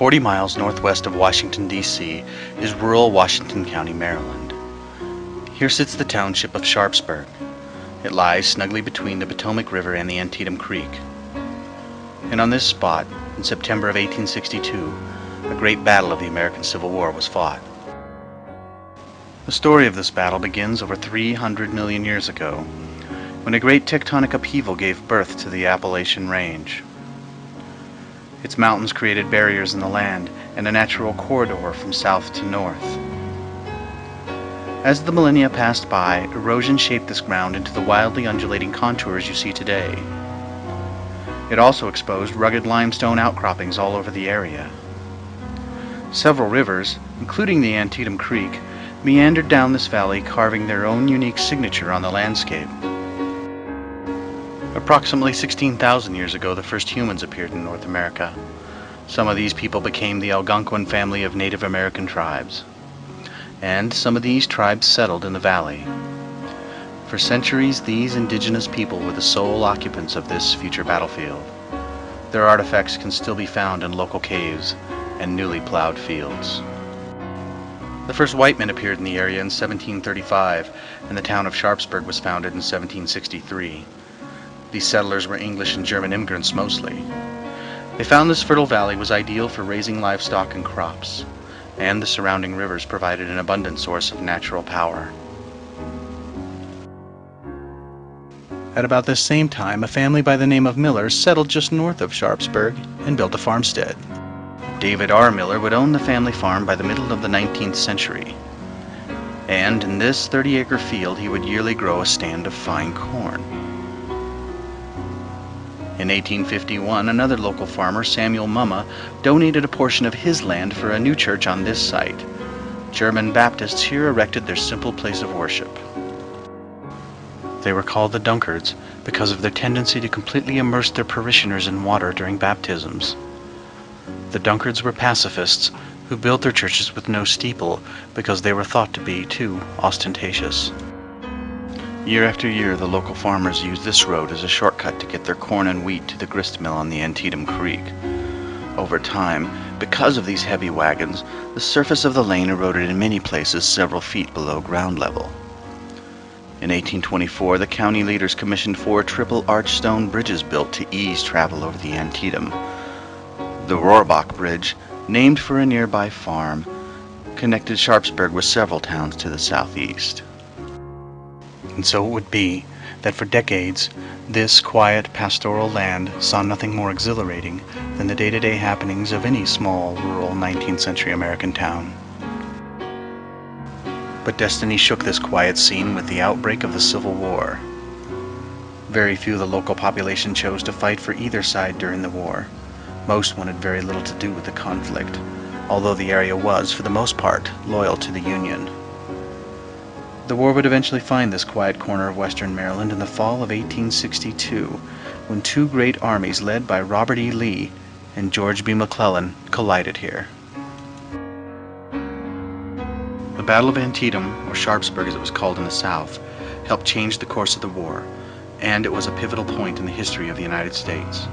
40 miles northwest of Washington, D.C. is rural Washington County, Maryland. Here sits the township of Sharpsburg. It lies snugly between the Potomac River and the Antietam Creek. And on this spot, in September of 1862, a great battle of the American Civil War was fought. The story of this battle begins over 300 million years ago, when a great tectonic upheaval gave birth to the Appalachian Range. Its mountains created barriers in the land and a natural corridor from south to north. As the millennia passed by, erosion shaped this ground into the wildly undulating contours you see today. It also exposed rugged limestone outcroppings all over the area. Several rivers, including the Antietam Creek, meandered down this valley, carving their own unique signature on the landscape. Approximately 16,000 years ago, the first humans appeared in North America. Some of these people became the Algonquin family of Native American tribes. And some of these tribes settled in the valley. For centuries, these indigenous people were the sole occupants of this future battlefield. Their artifacts can still be found in local caves and newly plowed fields. The first white men appeared in the area in 1735, and the town of Sharpsburg was founded in 1763. These settlers were English and German immigrants mostly. They found this fertile valley was ideal for raising livestock and crops, and the surrounding rivers provided an abundant source of natural power. At about this same time, a family by the name of Miller settled just north of Sharpsburg and built a farmstead. David R. Miller would own the family farm by the middle of the 19th century, and in this 30-acre field he would yearly grow a stand of fine corn. In 1851, another local farmer, Samuel Mumma, donated a portion of his land for a new church on this site. German Baptists here erected their simple place of worship. They were called the Dunkards because of their tendency to completely immerse their parishioners in water during baptisms. The Dunkards were pacifists who built their churches with no steeple because they were thought to be too ostentatious. Year after year, the local farmers used this road as a shortcut to get their corn and wheat to the grist mill on the Antietam Creek. Over time, because of these heavy wagons, the surface of the lane eroded in many places several feet below ground level. In 1824, the county leaders commissioned 4 triple-arch stone bridges built to ease travel over the Antietam. The Rohrbach Bridge, named for a nearby farm, connected Sharpsburg with several towns to the southeast. And so it would be that for decades, this quiet pastoral land saw nothing more exhilarating than the day-to-day happenings of any small, rural 19th century American town. But destiny shook this quiet scene with the outbreak of the Civil War. Very few of the local population chose to fight for either side during the war. Most wanted very little to do with the conflict, although the area was, for the most part, loyal to the Union. The war would eventually find this quiet corner of western Maryland in the fall of 1862, when 2 great armies led by Robert E. Lee and George B. McClellan collided here. The Battle of Antietam, or Sharpsburg as it was called in the South, helped change the course of the war, and it was a pivotal point in the history of the United States.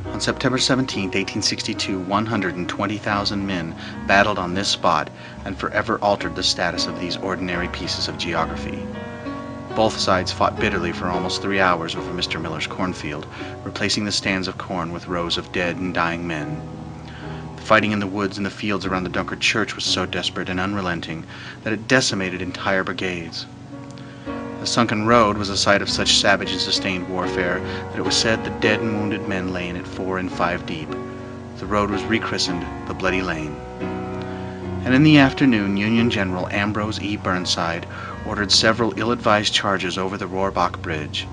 On September 17, 1862, 120,000 men battled on this spot and forever altered the status of these ordinary pieces of geography. Both sides fought bitterly for almost 3 hours over Mr. Miller's cornfield, replacing the stands of corn with rows of dead and dying men. The fighting in the woods and the fields around the Dunkard Church was so desperate and unrelenting that it decimated entire brigades. The sunken road was a site of such savage and sustained warfare that it was said the dead and wounded men lay in it 4 and 5 deep. The road was rechristened the Bloody Lane. And in the afternoon, Union General Ambrose E. Burnside ordered several ill-advised charges over the Rohrbach Bridge.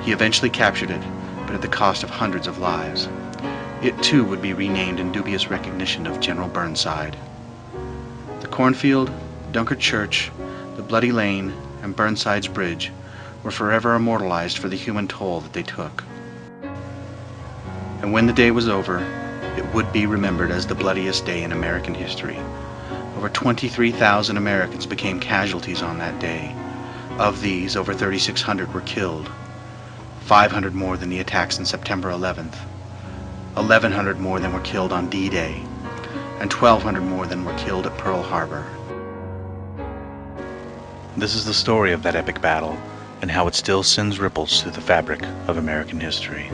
He eventually captured it, but at the cost of hundreds of lives. It too would be renamed in dubious recognition of General Burnside. The cornfield, Dunkard Church, the Bloody Lane, and Burnside's Bridge were forever immortalized for the human toll that they took. And when the day was over, it would be remembered as the bloodiest day in American history. Over 23,000 Americans became casualties on that day. Of these, over 3,600 were killed, 500 more than the attacks on September 11th, 1,100 more than were killed on D-Day, and 1,200 more than were killed at Pearl Harbor. This is the story of that epic battle, and how it still sends ripples through the fabric of American history.